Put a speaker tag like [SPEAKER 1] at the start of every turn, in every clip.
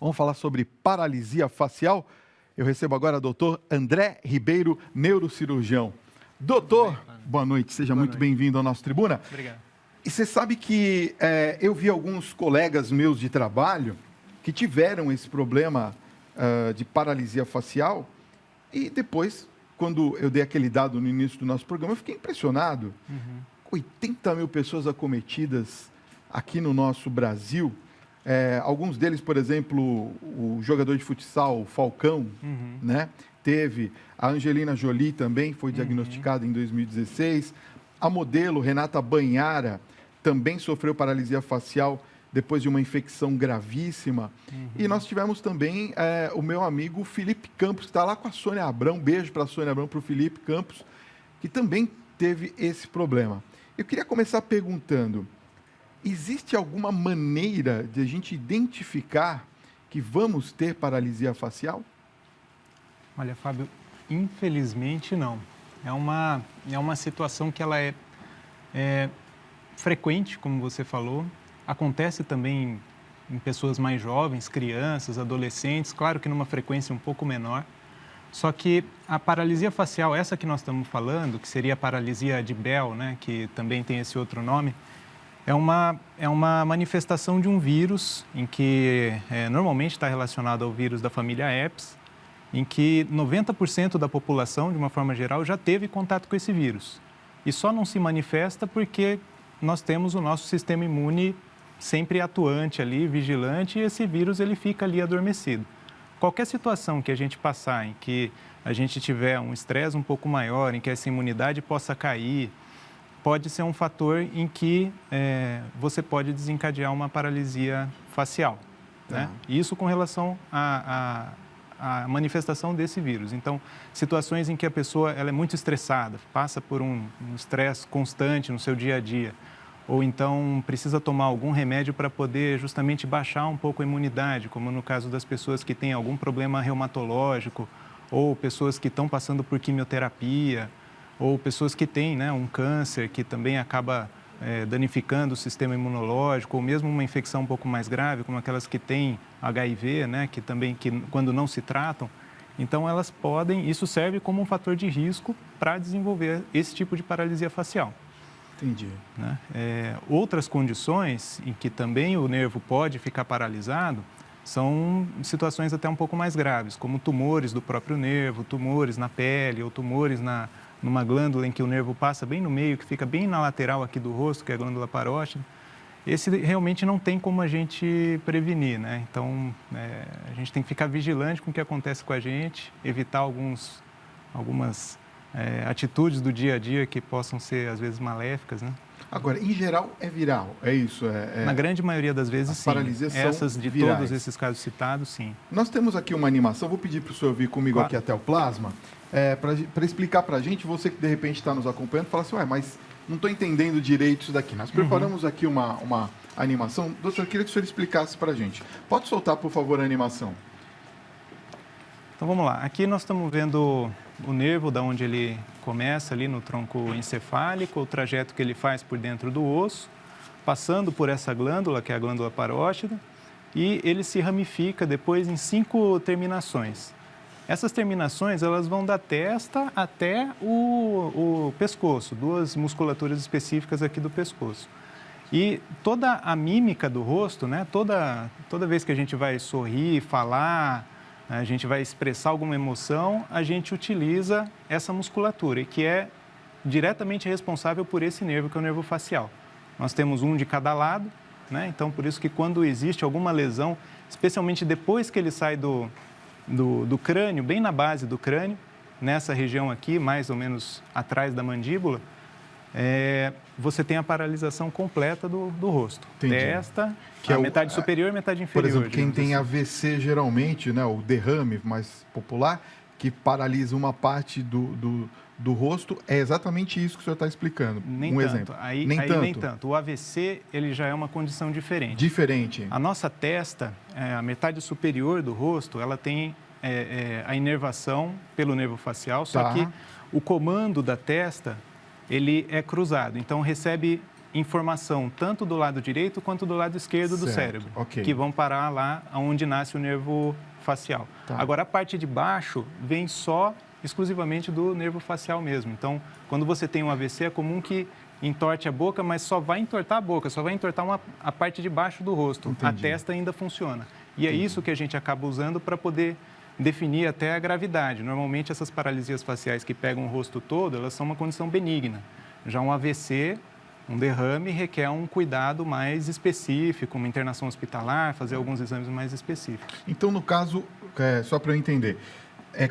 [SPEAKER 1] Vamos falar sobre paralisia facial. Eu recebo agora o doutor André Ribeiro, neurocirurgião. Doutor, boa noite, seja muito bem-vindo ao nosso Tribuna.
[SPEAKER 2] Obrigado.
[SPEAKER 1] E você sabe que eu vi alguns colegas meus de trabalho que tiveram esse problema de paralisia facial e depois, quando eu dei aquele dado no início do nosso programa, eu fiquei impressionado. 80 mil pessoas acometidas aqui no nosso Brasil. Alguns deles, por exemplo, o jogador de futsal, o Falcão, né? Teve. A Angelina Jolie também foi diagnosticada em 2016. A modelo Renata Banhara também sofreu paralisia facial depois de uma infecção gravíssima. E nós tivemos também o meu amigo Felipe Campos, que está lá com a Sônia Abrão. Beijo para a Sônia Abrão, para o Felipe Campos, que também teve esse problema. Eu queria começar perguntando: existe alguma maneira de a gente identificar que vamos ter paralisia facial?
[SPEAKER 2] Olha, Fábio, infelizmente não. É uma situação que ela é frequente, como você falou. Acontece também em pessoas mais jovens, crianças, adolescentes, claro que numa frequência um pouco menor. Só que a paralisia facial, essa que nós estamos falando, que seria a paralisia de Bell, né, que também tem esse outro nome, é uma manifestação de um vírus em que normalmente está relacionado ao vírus da família herpes, em que 90% da população, de uma forma geral, já teve contato com esse vírus. E só não se manifesta porque nós temos o nosso sistema imune sempre atuante ali, vigilante, e esse vírus ele fica ali adormecido. Qualquer situação que a gente passar em que a gente tiver um estresse um pouco maior, em que essa imunidade possa cair, pode ser um fator em que você pode desencadear uma paralisia facial, né? Isso com relação à manifestação desse vírus. Então, situações em que a pessoa ela é muito estressada, passa por um estresse constante no seu dia a dia, ou então precisa tomar algum remédio para poder justamente baixar um pouco a imunidade, como no caso das pessoas que têm algum problema reumatológico, ou pessoas que estão passando por quimioterapia, ou pessoas que têm, né, um câncer que também acaba danificando o sistema imunológico, ou mesmo uma infecção um pouco mais grave, como aquelas que têm HIV, né, que quando não se tratam. Então, elas podem, isso serve como um fator de risco para desenvolver esse tipo de paralisia facial.
[SPEAKER 1] Entendi.
[SPEAKER 2] Né? Outras condições em que também o nervo pode ficar paralisado são situações até um pouco mais graves, como tumores do próprio nervo, tumores na pele ou tumores numa glândula em que o nervo passa bem no meio, que fica bem na lateral aqui do rosto, que é a glândula parótida. Esse realmente não tem como a gente prevenir, né? Então, a gente tem que ficar vigilante com o que acontece com a gente, evitar algumas atitudes do dia a dia que possam ser, às vezes, maléficas, né?
[SPEAKER 1] Agora, em geral, é viral, é isso?
[SPEAKER 2] Na grande maioria das vezes, sim.
[SPEAKER 1] Paralisias
[SPEAKER 2] Essas de
[SPEAKER 1] virais.
[SPEAKER 2] todos esses casos citados, sim.
[SPEAKER 1] Nós temos aqui uma animação, vou pedir para o senhor vir comigo aqui até o plasma, para explicar para a gente, você que de repente está nos acompanhando, fala assim, mas não estou entendendo direito isso daqui. Nós preparamos aqui uma animação. Doutor, eu queria que o senhor explicasse para a gente. Pode soltar, por favor, a animação.
[SPEAKER 2] Então, vamos lá. Aqui nós estamos vendo o nervo, da onde ele começa ali no tronco encefálico, o trajeto que ele faz por dentro do osso, passando por essa glândula, que é a glândula parótida, e ele se ramifica depois em 5 terminações. Essas terminações, elas vão da testa até o pescoço, 2 musculaturas específicas aqui do pescoço. E toda a mímica do rosto, né, toda vez que a gente vai sorrir, falar, a gente vai expressar alguma emoção, a gente utiliza essa musculatura, que é diretamente responsável por esse nervo, que é o nervo facial. Nós temos um de cada lado, né? Então, por isso que quando existe alguma lesão, especialmente depois que ele sai do crânio, bem na base do crânio, nessa região aqui, mais ou menos atrás da mandíbula, você tem a paralisação completa do rosto.
[SPEAKER 1] Entendi.
[SPEAKER 2] Testa, que é metade superior e metade inferior.
[SPEAKER 1] Por exemplo, quem tem AVC geralmente, né, o derrame mais popular, que paralisa uma parte do rosto, é exatamente isso que o senhor está explicando.
[SPEAKER 2] Nem tanto.
[SPEAKER 1] Exemplo.
[SPEAKER 2] Nem tanto. O AVC, ele já é uma condição diferente.
[SPEAKER 1] Diferente.
[SPEAKER 2] A nossa testa, a metade superior do rosto, ela tem a inervação pelo nervo facial, só que o comando da testa, ele é cruzado. Então, recebe informação tanto do lado direito quanto do lado esquerdo do
[SPEAKER 1] Certo,
[SPEAKER 2] cérebro,
[SPEAKER 1] ok.
[SPEAKER 2] que vão parar lá onde nasce o nervo facial.
[SPEAKER 1] Tá.
[SPEAKER 2] Agora, a parte de baixo vem só exclusivamente do nervo facial mesmo. Então, quando você tem um AVC, é comum que entorte a boca, mas só vai entortar a boca, só vai entortar a parte de baixo do rosto.
[SPEAKER 1] Entendi.
[SPEAKER 2] A testa ainda funciona. E é isso que a gente acaba usando para poder definir até a gravidade. Normalmente, essas paralisias faciais que pegam o rosto todo, elas são uma condição benigna. Já um AVC, um derrame, requer um cuidado mais específico, uma internação hospitalar, fazer alguns exames mais específicos.
[SPEAKER 1] Então, no caso, só para eu entender,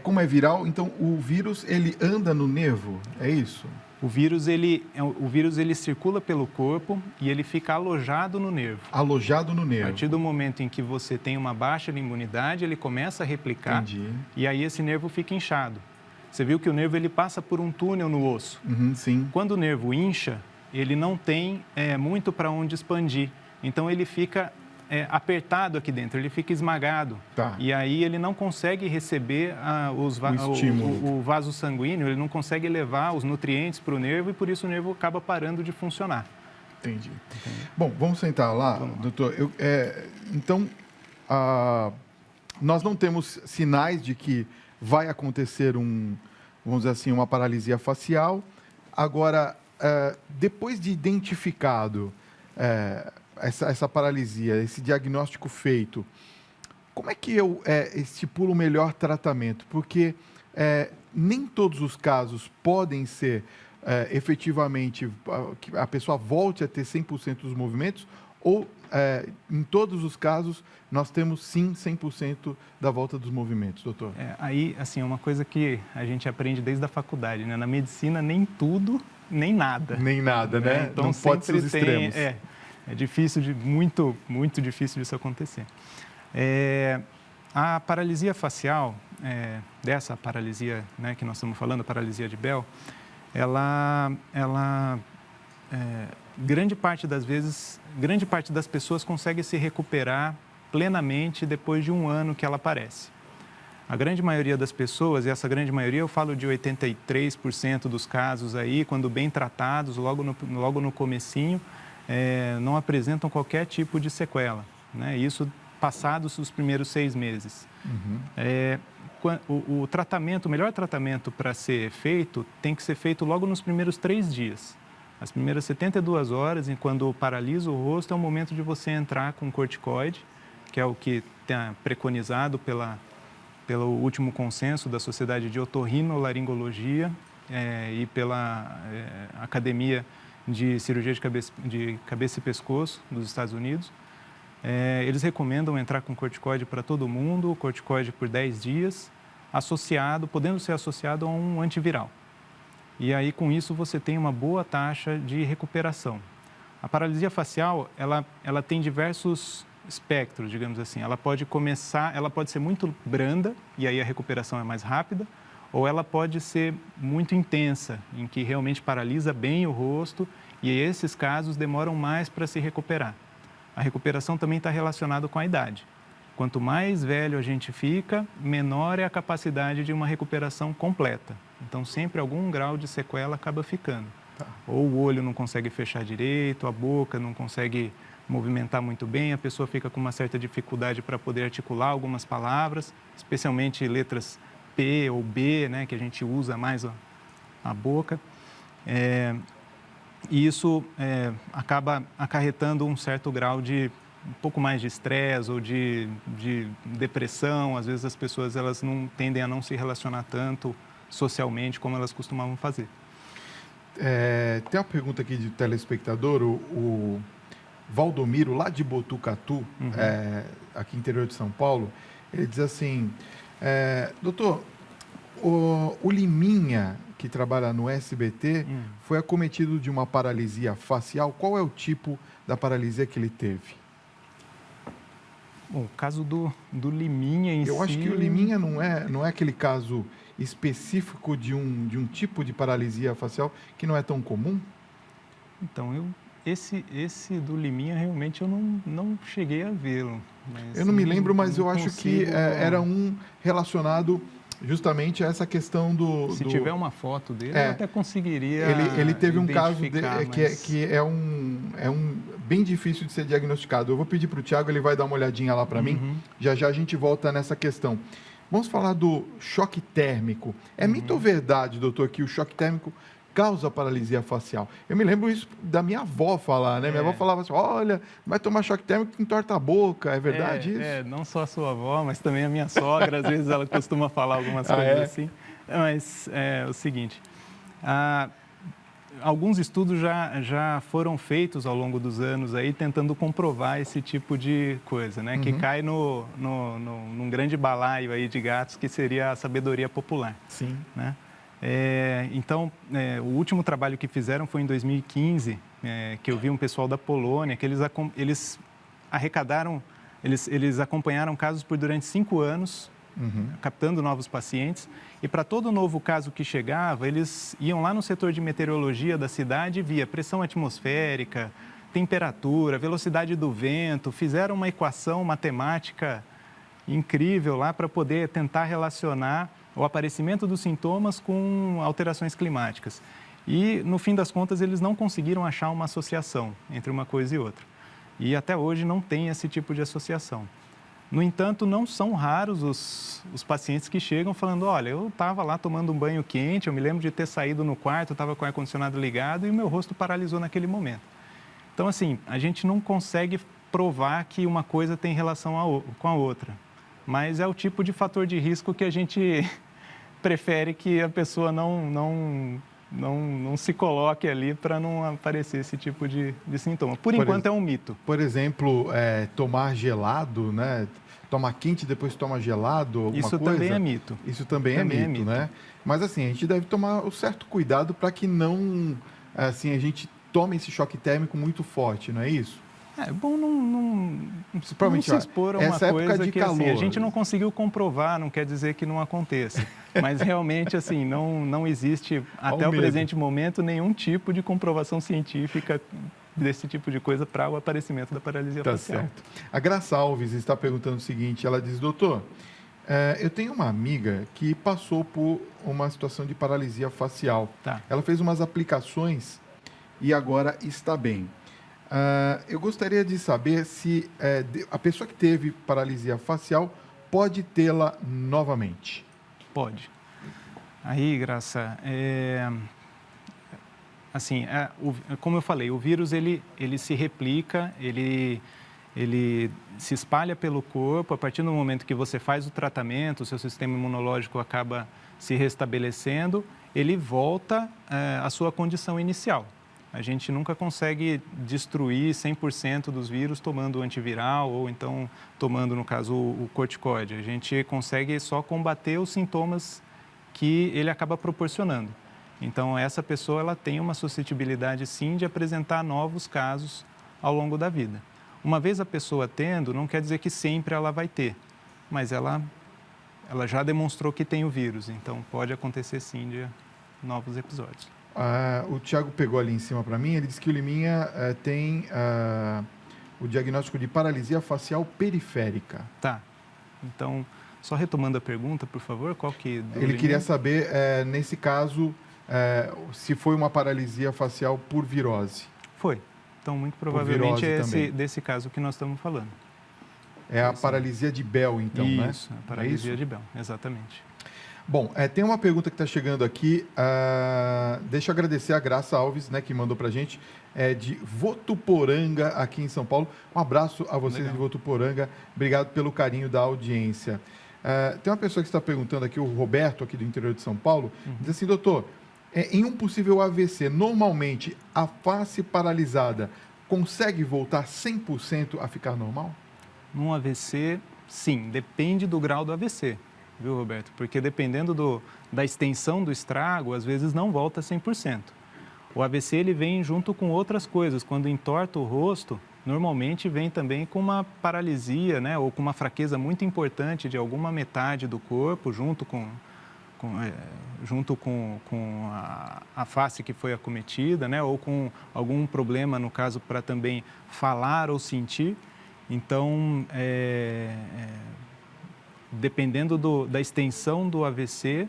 [SPEAKER 1] como é viral, então o vírus ele anda no nervo, é isso?
[SPEAKER 2] O vírus ele circula pelo corpo e ele fica alojado no nervo.
[SPEAKER 1] Alojado no
[SPEAKER 2] A
[SPEAKER 1] nervo.
[SPEAKER 2] partir do momento em que você tem uma baixa imunidade, ele começa a replicar.
[SPEAKER 1] Entendi.
[SPEAKER 2] E aí esse nervo fica inchado. Você viu que o nervo ele passa por um túnel no osso.
[SPEAKER 1] Uhum, sim.
[SPEAKER 2] Quando o nervo incha, ele não tem muito para onde expandir. Então ele fica apertado aqui dentro, ele fica esmagado.
[SPEAKER 1] Tá.
[SPEAKER 2] E aí ele não consegue receber o vaso sanguíneo, ele não consegue levar os nutrientes para o nervo e por isso o nervo acaba parando de funcionar.
[SPEAKER 1] Entendi. Bom, vamos sentar lá, doutor. Então, nós não temos sinais de que vai acontecer vamos dizer assim, uma paralisia facial. Agora, depois de identificado essa paralisia, esse diagnóstico feito, como é que eu estipulo o melhor tratamento? Porque nem todos os casos podem ser efetivamente que a pessoa volte a ter 100% dos movimentos, ou em todos os casos nós temos sim 100% da volta dos movimentos, doutor?
[SPEAKER 2] Aí, assim, é uma coisa que a gente aprende desde a faculdade, né? Na medicina, nem tudo, nem nada.
[SPEAKER 1] Nem nada, né?
[SPEAKER 2] Então,
[SPEAKER 1] não pode ser os extremos.
[SPEAKER 2] É difícil, muito, muito difícil disso acontecer. A paralisia facial, dessa paralisia, né, que nós estamos falando, a paralisia de Bell, grande parte das vezes, grande parte das pessoas consegue se recuperar plenamente depois de um ano que ela aparece. A grande maioria das pessoas, e essa grande maioria eu falo de 83% dos casos aí, quando bem tratados, logo no comecinho, não apresentam qualquer tipo de sequela, né? Isso passados os primeiros 6 meses. Uhum. O tratamento, o melhor tratamento para ser feito, tem que ser feito logo nos primeiros 3 dias. As primeiras 72 horas, quando paralisa o rosto, é o momento de você entrar com corticoide, que é o que está preconizado pelo último consenso da Sociedade de Otorrinolaringologia e pela Academia de Cirurgia de Cabeça e Pescoço dos Estados Unidos. Eles recomendam entrar com corticoide para todo mundo, corticoide por 10 dias, podendo ser associado a um antiviral. E aí, com isso, você tem uma boa taxa de recuperação. A paralisia facial, ela tem diversos espectros, digamos assim. Ela pode ser muito branda, e aí a recuperação é mais rápida, ou ela pode ser muito intensa, em que realmente paralisa bem o rosto, e esses casos demoram mais para se recuperar. A recuperação também está relacionada com a idade. Quanto mais velho a gente fica, menor é a capacidade de uma recuperação completa. Então, sempre algum grau de sequela acaba ficando. Tá. Ou o olho não consegue fechar direito, a boca não consegue movimentar muito bem, a pessoa fica com uma certa dificuldade para poder articular algumas palavras, especialmente letras P ou B, né, que a gente usa mais a boca. E isso acaba acarretando um certo grau de um pouco mais de estresse ou de depressão. Às vezes as pessoas tendem a não se relacionar tanto socialmente como elas costumavam fazer.
[SPEAKER 1] Tem uma pergunta aqui de telespectador, o Valdomiro, lá de Botucatu, uhum. Aqui no interior de São Paulo, ele diz assim, doutor, o Liminha, que trabalha no SBT, foi acometido de uma paralisia facial. Qual é o tipo da paralisia que ele teve?
[SPEAKER 2] Bom, o caso do Liminha em si...
[SPEAKER 1] Eu acho que o Liminha não é aquele caso específico de um tipo de paralisia facial que não é tão comum?
[SPEAKER 2] Então, esse do Liminha, realmente, eu não cheguei a vê-lo.
[SPEAKER 1] Eu não me lembro, mas eu acho que era um relacionado justamente essa questão
[SPEAKER 2] Se tiver uma foto dele, eu até conseguiria
[SPEAKER 1] ele teve um caso
[SPEAKER 2] mas...
[SPEAKER 1] que é um bem difícil de ser diagnosticado. Eu vou pedir para o Tiago, ele vai dar uma olhadinha lá para mim. Já já a gente volta nessa questão. Vamos falar do choque térmico. É mito ou verdade, doutor, que o choque térmico causa paralisia facial? Eu me lembro isso da minha avó falar, né? Minha avó falava assim, olha, vai tomar choque térmico que entorta a boca. É verdade isso?
[SPEAKER 2] Não só a sua avó, mas também a minha sogra. Às vezes ela costuma falar algumas coisas assim. Mas é o seguinte, alguns estudos já foram feitos ao longo dos anos aí tentando comprovar esse tipo de coisa, né? Que cai num grande balaio aí de gatos que seria a sabedoria popular.
[SPEAKER 1] Sim.
[SPEAKER 2] Né? Então, o último trabalho que fizeram foi em 2015, que eu vi um pessoal da Polônia, que eles arrecadaram, eles acompanharam casos por durante 5 anos, captando novos pacientes, e para todo novo caso que chegava, eles iam lá no setor de meteorologia da cidade e via pressão atmosférica, temperatura, velocidade do vento, fizeram uma equação matemática incrível lá para poder tentar relacionar o aparecimento dos sintomas com alterações climáticas. E, no fim das contas, eles não conseguiram achar uma associação entre uma coisa e outra. E até hoje não tem esse tipo de associação. No entanto, não são raros os pacientes que chegam falando, olha, eu estava lá tomando um banho quente, eu me lembro de ter saído no quarto, estava com o ar-condicionado ligado e o meu rosto paralisou naquele momento. Então, assim, a gente não consegue provar que uma coisa tem relação com a outra. Mas é o tipo de fator de risco que a gente prefere que a pessoa não se coloque ali para não aparecer esse tipo de sintoma. Por enquanto é um mito.
[SPEAKER 1] Por exemplo, tomar gelado, né? Tomar quente e depois tomar gelado, alguma
[SPEAKER 2] Isso
[SPEAKER 1] coisa.
[SPEAKER 2] Também é mito.
[SPEAKER 1] Isso também é mito, né? Mas assim, a gente deve tomar o certo cuidado para que não, assim, a gente tome esse choque térmico muito forte, não é isso?
[SPEAKER 2] É bom não se expor a uma coisa que assim, a gente não conseguiu comprovar, não quer dizer que não aconteça. Mas realmente, assim, não existe, até o presente momento, nenhum tipo de comprovação científica desse tipo de coisa para o aparecimento da paralisia facial.
[SPEAKER 1] Certo. A Graça Alves está perguntando o seguinte, ela diz, doutor, eu tenho uma amiga que passou por uma situação de paralisia facial. Ela fez umas aplicações e agora está bem. Eu gostaria de saber se a pessoa que teve paralisia facial pode tê-la novamente.
[SPEAKER 2] Pode. Aí, Graça, assim, como eu falei, o vírus ele se replica, ele se espalha pelo corpo. A partir do momento que você faz o tratamento, o seu sistema imunológico acaba se restabelecendo, ele volta à sua condição inicial. A gente nunca consegue destruir 100% dos vírus tomando o antiviral ou então tomando, no caso, o corticoide. A gente consegue só combater os sintomas que ele acaba proporcionando. Então, essa pessoa ela tem uma suscetibilidade, sim, de apresentar novos casos ao longo da vida. Uma vez a pessoa tendo, não quer dizer que sempre ela vai ter, mas ela já demonstrou que tem o vírus, então pode acontecer, sim, de novos episódios.
[SPEAKER 1] O Tiago pegou ali em cima para mim, ele disse que o Liminha tem o diagnóstico de paralisia facial periférica.
[SPEAKER 2] Tá. Então, só retomando a pergunta, por favor, qual que...
[SPEAKER 1] Ele queria saber, nesse caso, se foi uma paralisia facial por virose.
[SPEAKER 2] Foi. Então, muito provavelmente é desse caso que nós estamos falando.
[SPEAKER 1] É a paralisia de Bell, então, né?
[SPEAKER 2] Isso, a paralisia de Bell, exatamente.
[SPEAKER 1] Bom, tem uma pergunta que está chegando aqui. Deixa eu agradecer a Graça Alves, né, que mandou para a gente, de Votuporanga, aqui em São Paulo. Um abraço a vocês de Votuporanga. Obrigado pelo carinho da audiência. Tem uma pessoa que está perguntando aqui, o Roberto, aqui do interior de São Paulo, diz assim, doutor, em um possível AVC, normalmente a face paralisada consegue voltar 100% a ficar normal?
[SPEAKER 2] Num AVC, sim, depende do grau do AVC. Viu, Roberto? Porque dependendo da extensão do estrago, às vezes não volta 100%. O AVC ele vem junto com outras coisas. Quando entorta o rosto, normalmente vem também com uma paralisia, né? Ou com uma fraqueza muito importante de alguma metade do corpo, junto com a face que foi acometida, né? Ou com algum problema, no caso, para também falar ou sentir. Então, dependendo da extensão do AVC,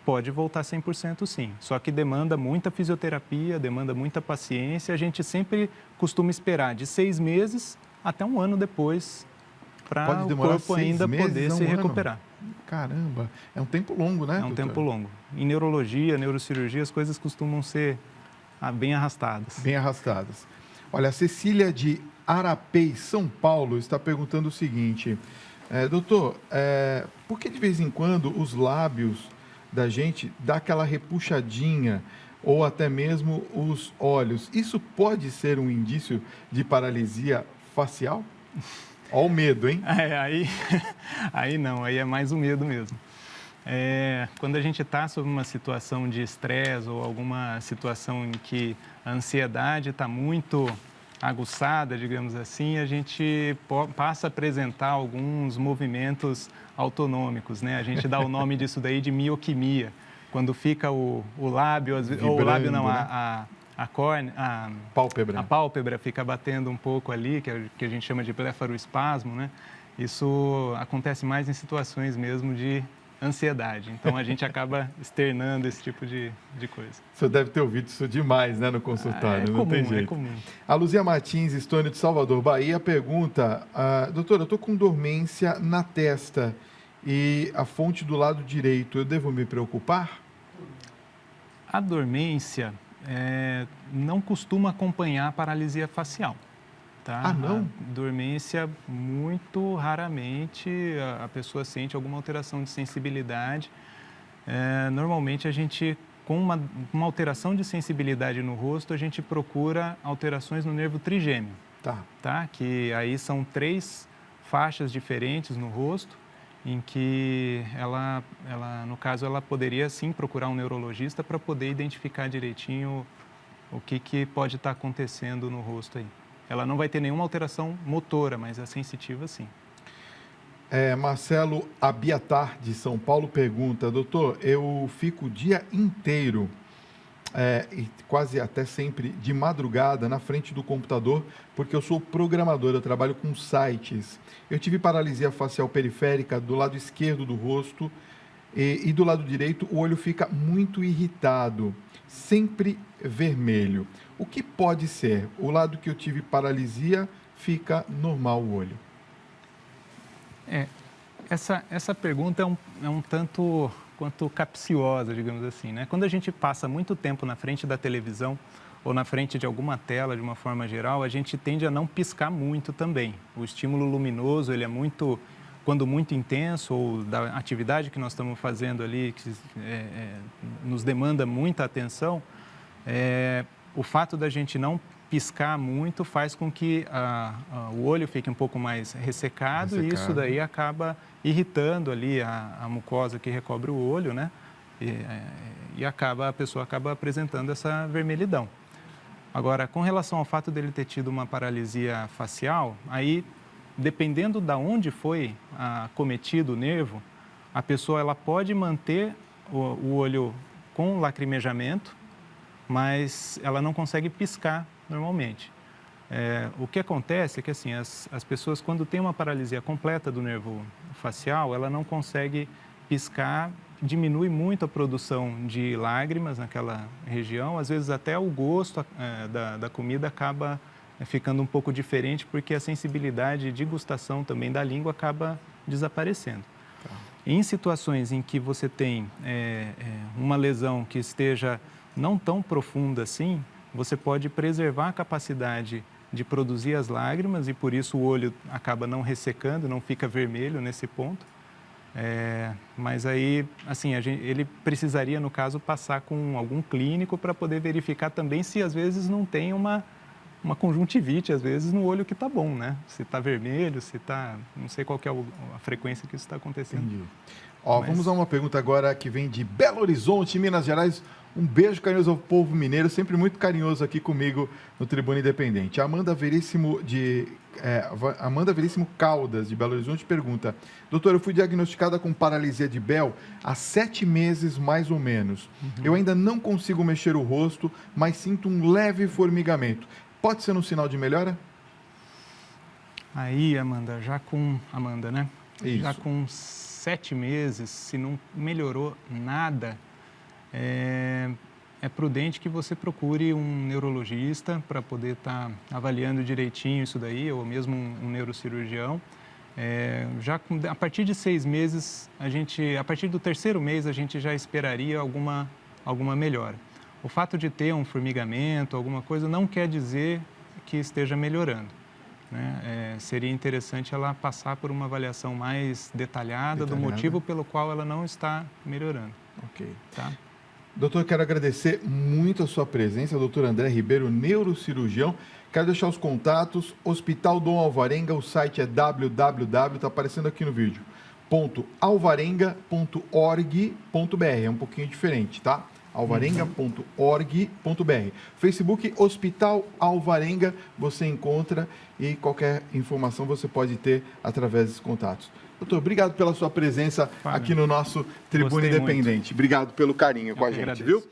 [SPEAKER 2] pode voltar 100% sim. Só que demanda muita fisioterapia, demanda muita paciência. A gente sempre costuma esperar de 6 meses até 1 ano depois para o corpo ainda poder se recuperar.
[SPEAKER 1] Caramba, é um tempo longo, né,
[SPEAKER 2] É um
[SPEAKER 1] doutor?
[SPEAKER 2] tempo longo. Em neurologia, neurocirurgia, as coisas costumam ser bem arrastadas.
[SPEAKER 1] Bem arrastadas. Olha, a Cecília de Arapei, São Paulo, está perguntando o seguinte: doutor, por que de vez em quando os lábios da gente dá aquela repuxadinha ou até mesmo os olhos? Isso pode ser um indício de paralisia facial? Olha o medo, hein?
[SPEAKER 2] Aí não, aí é mais o medo mesmo. Quando a gente está sob uma situação de estresse ou alguma situação em que a ansiedade está muito aguçada, digamos assim, a gente passa a apresentar alguns movimentos autonômicos, né? A gente dá o nome disso daí de mioquimia, quando fica o lábio,
[SPEAKER 1] vibrando,
[SPEAKER 2] ou o lábio não,
[SPEAKER 1] né?
[SPEAKER 2] a córnea,
[SPEAKER 1] Pálpebra.
[SPEAKER 2] a pálpebra fica batendo um pouco ali, que a gente chama de blefaroespasmo, né? Isso acontece mais em situações mesmo de ansiedade. Então, a gente acaba externando esse tipo de coisa.
[SPEAKER 1] O senhor deve ter ouvido isso demais, né, no consultório, não tem jeito.
[SPEAKER 2] É comum.
[SPEAKER 1] A Luzia Martins, Estônio de Salvador, Bahia, pergunta: doutora, eu estou com dormência na testa e a fonte do lado direito, eu devo me preocupar?
[SPEAKER 2] A dormência não costuma acompanhar a paralisia facial. Tá?
[SPEAKER 1] Ah, não?
[SPEAKER 2] A dormência, muito raramente a pessoa sente alguma alteração de sensibilidade. Normalmente, a gente, com uma alteração de sensibilidade no rosto, a gente procura alterações no nervo trigêmeo. Tá? Que aí são 3 faixas diferentes no rosto, em que ela, no caso, ela poderia sim procurar um neurologista para poder identificar direitinho o que pode estar acontecendo no rosto aí. Ela não vai ter nenhuma alteração motora, mas a sensitiva sim.
[SPEAKER 1] Marcelo Abiatar, de São Paulo, pergunta: doutor, eu fico o dia inteiro, e quase até sempre de madrugada, na frente do computador, porque eu sou programador, eu trabalho com sites. Eu tive paralisia facial periférica do lado esquerdo do rosto e do lado direito o olho fica muito irritado, sempre vermelho. O que pode ser? O lado que eu tive paralisia fica normal o olho.
[SPEAKER 2] Essa pergunta é um tanto quanto capciosa, digamos assim, né? Quando a gente passa muito tempo na frente da televisão ou na frente de alguma tela, de uma forma geral, a gente tende a não piscar muito também. O estímulo luminoso, ele é muito, quando muito intenso, ou da atividade que nós estamos fazendo ali, que nos demanda muita atenção, o fato da gente não piscar muito faz com que o olho fique um pouco mais ressecado. E isso daí acaba irritando ali a mucosa que recobre o olho, né? E a pessoa acaba apresentando essa vermelhidão. Agora, com relação ao fato dele ter tido uma paralisia facial, aí, dependendo de onde foi cometido o nervo, a pessoa ela pode manter o olho com lacrimejamento, mas ela não consegue piscar normalmente. O que acontece é que assim, as pessoas, quando têm uma paralisia completa do nervo facial, ela não consegue piscar, diminui muito a produção de lágrimas naquela região, às vezes até o gosto da comida acaba ficando um pouco diferente, porque a sensibilidade de gustação também da língua acaba desaparecendo. Em situações em que você tem uma lesão que esteja não tão profunda assim, você pode preservar a capacidade de produzir as lágrimas e por isso o olho acaba não ressecando, não fica vermelho nesse ponto. Mas aí, assim, ele precisaria, no caso, passar com algum clínico para poder verificar também se às vezes não tem uma conjuntivite, às vezes, no olho que está bom, né? Se está vermelho, se está... Não sei qual que é a frequência que isso está acontecendo.
[SPEAKER 1] Entendi. Vamos a uma pergunta agora que vem de Belo Horizonte, Minas Gerais. Um beijo carinhoso ao povo mineiro, sempre muito carinhoso aqui comigo no Tribuna Independente. Amanda Veríssimo Caldas, de Belo Horizonte, pergunta: doutor, eu fui diagnosticada com paralisia de Bell há 7 meses, mais ou menos. Eu ainda não consigo mexer o rosto, mas sinto um leve formigamento. Pode ser um sinal de melhora?
[SPEAKER 2] Aí, Amanda, né?
[SPEAKER 1] Isso.
[SPEAKER 2] Já com 7 meses, se não melhorou nada, é prudente que você procure um neurologista para poder estar avaliando direitinho isso daí, ou mesmo um neurocirurgião. A partir de 6 meses, a partir do 3º mês, a gente já esperaria alguma melhora. O fato de ter um formigamento, alguma coisa, não quer dizer que esteja melhorando, né? Seria interessante ela passar por uma avaliação mais detalhada do motivo pelo qual ela não está melhorando.
[SPEAKER 1] Ok.
[SPEAKER 2] Tá?
[SPEAKER 1] Doutor, quero agradecer muito a sua presença, doutor André Ribeiro, neurocirurgião. Quero deixar os contatos, Hospital Dom Alvarenga, o site é www, está aparecendo aqui no vídeo, .alvarenga.org.br, é um pouquinho diferente, tá? alvarenga.org.br. Facebook, Hospital Alvarenga, você encontra e qualquer informação você pode ter através desses contatos. Doutor, obrigado pela sua presença aqui no nosso Tribuna Independente. Obrigado pelo carinho com a gente, viu?